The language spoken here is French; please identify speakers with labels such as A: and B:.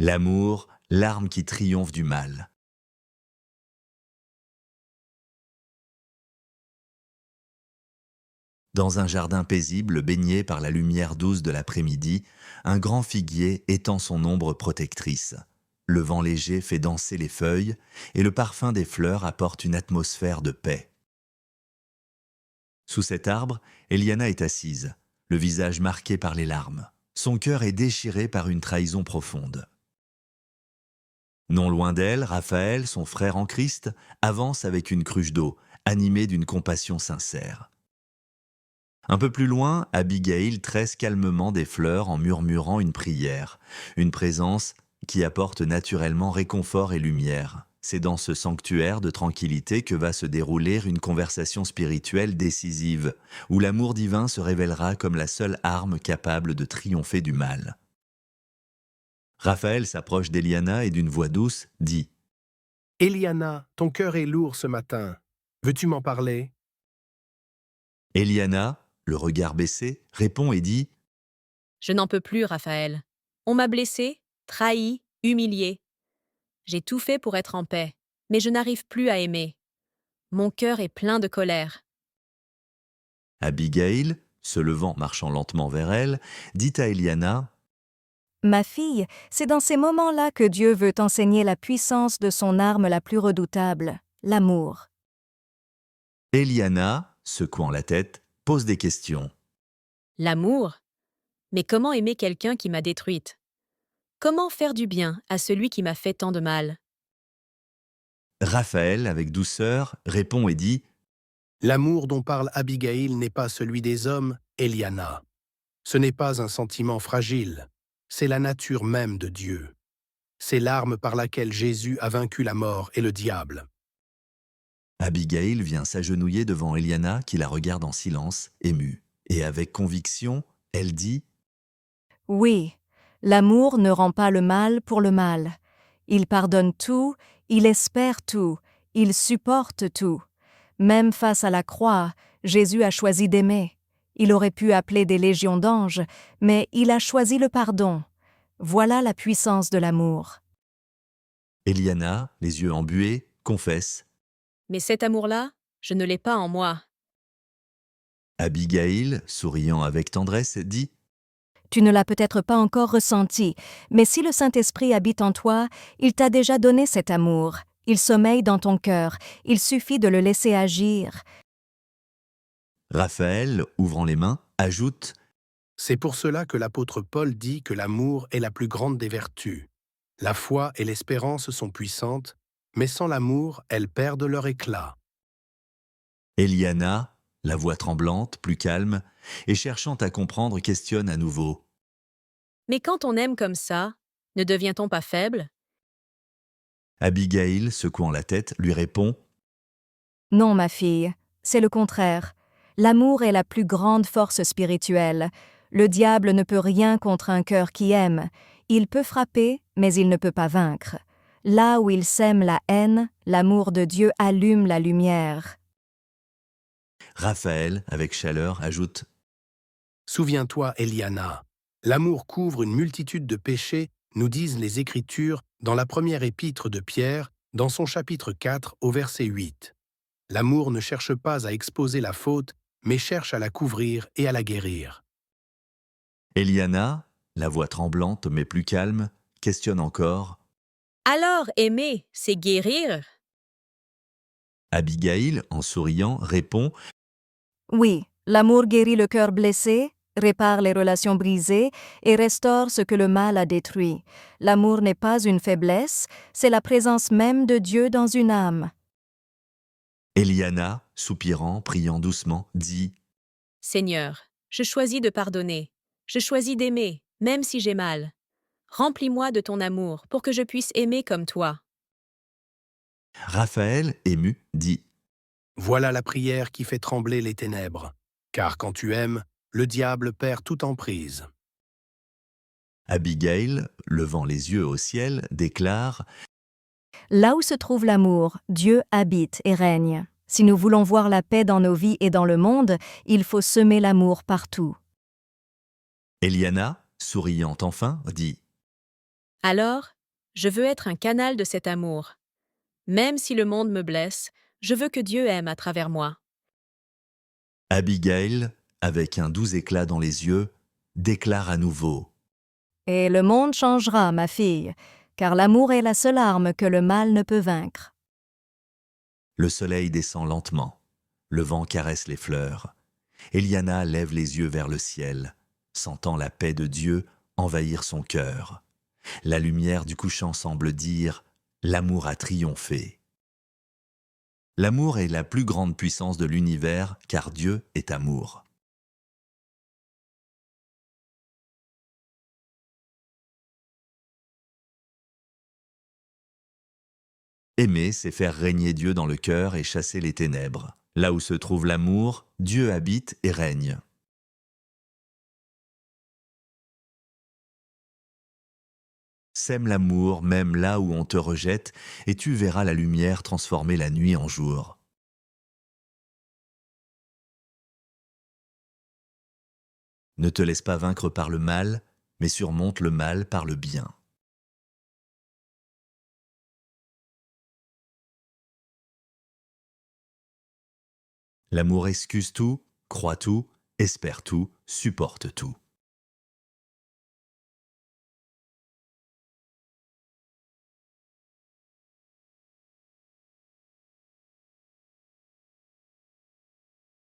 A: L'amour, l'arme qui triomphe du mal. Dans un jardin paisible baigné par la lumière douce de l'après-midi, un grand figuier étend son ombre protectrice. Le vent léger fait danser les feuilles et le parfum des fleurs apporte une atmosphère de paix. Sous cet arbre, Eliana est assise, le visage marqué par les larmes. Son cœur est déchiré par une trahison profonde. Non loin d'elle, Raphaël, son frère en Christ, avance avec une cruche d'eau, animé d'une compassion sincère. Un peu plus loin, Abigail tresse calmement des fleurs en murmurant une prière, une présence qui apporte naturellement réconfort et lumière. C'est dans ce sanctuaire de tranquillité que va se dérouler une conversation spirituelle décisive, où l'amour divin se révélera comme la seule arme capable de triompher du mal. Raphaël s'approche d'Eliana et d'une voix douce dit
B: « Eliana, ton cœur est lourd ce matin. Veux-tu m'en parler ?»
A: Eliana, le regard baissé, répond et dit
C: « Je n'en peux plus, Raphaël. On m'a blessé, trahi, humilié. J'ai tout fait pour être en paix, mais je n'arrive plus à aimer. Mon cœur est plein de colère. »
A: Abigail, se levant marchant lentement vers elle, dit à Eliana
D: « Ma fille, c'est dans ces moments-là que Dieu veut t'enseigner la puissance de son arme la plus redoutable, l'amour. »
A: Eliana, secouant la tête, pose des questions.
C: L'amour? Mais comment aimer quelqu'un qui m'a détruite? Comment faire du bien à celui qui m'a fait tant de mal?
A: Raphaël, avec douceur, répond et dit
B: L'amour dont parle Abigail n'est pas celui des hommes, Eliana. Ce n'est pas un sentiment fragile, c'est la nature même de Dieu. C'est l'arme par laquelle Jésus a vaincu la mort et le diable.
A: Abigail vient s'agenouiller devant Eliana qui la regarde en silence, émue. Et avec conviction, elle dit
D: « Oui, l'amour ne rend pas le mal pour le mal. Il pardonne tout, il espère tout, il supporte tout. Même face à la croix, Jésus a choisi d'aimer. Il aurait pu appeler des légions d'anges, mais il a choisi le pardon. Voilà la puissance de l'amour. »
A: Eliana, les yeux embués, confesse.
C: Mais cet amour-là, je ne l'ai pas en moi.
A: Abigail, souriant avec tendresse, dit
D: Tu ne l'as peut-être pas encore ressenti, mais si le Saint-Esprit habite en toi, il t'a déjà donné cet amour. Il sommeille dans ton cœur, il suffit de le laisser agir.
A: Raphaël, ouvrant les mains, ajoute
B: C'est pour cela que l'apôtre Paul dit que l'amour est la plus grande des vertus. La foi et l'espérance sont puissantes, mais sans l'amour, elles perdent leur éclat.
A: Eliana, la voix tremblante, plus calme, et cherchant à comprendre, questionne à nouveau.
C: Mais quand on aime comme ça, ne devient-on pas faible?
A: Abigail, secouant la tête, lui répond
D: Non, ma fille, c'est le contraire. L'amour est la plus grande force spirituelle. Le diable ne peut rien contre un cœur qui aime. Il peut frapper, mais il ne peut pas vaincre. Là où il sème la haine, l'amour de Dieu allume la lumière.
A: Raphaël, avec chaleur, ajoute
B: Souviens-toi, Eliana, l'amour couvre une multitude de péchés, nous disent les Écritures dans la première épître de Pierre, dans son chapitre 4 au verset 8. L'amour ne cherche pas à exposer la faute, mais cherche à la couvrir et à la guérir.
A: Eliana, la voix tremblante mais plus calme, questionne encore.
C: Alors, aimer, c'est guérir?
A: Abigail, en souriant, répond
D: Oui, l'amour guérit le cœur blessé, répare les relations brisées et restaure ce que le mal a détruit. L'amour n'est pas une faiblesse, c'est la présence même de Dieu dans une âme.
A: Eliana, soupirant, priant doucement, dit
C: Seigneur, je choisis de pardonner. Je choisis d'aimer, même si j'ai mal. Remplis-moi de ton amour pour que je puisse aimer comme toi.
A: Raphaël, ému, dit
B: Voilà la prière qui fait trembler les ténèbres, car quand tu aimes, le diable perd toute emprise.
A: Abigail, levant les yeux au ciel, déclare
D: Là où se trouve l'amour, Dieu habite et règne. Si nous voulons voir la paix dans nos vies et dans le monde, il faut semer l'amour partout.
A: Eliana, souriant enfin, dit
C: Alors, je veux être un canal de cet amour. Même si le monde me blesse, je veux que Dieu aime à travers moi.
A: Abigail, avec un doux éclat dans les yeux, déclare à nouveau
D: Et le monde changera, ma fille, car l'amour est la seule arme que le mal ne peut vaincre.
A: Le soleil descend lentement. Le vent caresse les fleurs. Eliana lève les yeux vers le ciel, sentant la paix de Dieu envahir son cœur. La lumière du couchant semble dire « L'amour a triomphé ». L'amour est la plus grande puissance de l'univers car Dieu est amour. Aimer, c'est faire régner Dieu dans le cœur et chasser les ténèbres. Là où se trouve l'amour, Dieu habite et règne. Sème l'amour même là où on te rejette, et tu verras la lumière transformer la nuit en jour. Ne te laisse pas vaincre par le mal, mais surmonte le mal par le bien. L'amour excuse tout, croit tout, espère tout, supporte tout.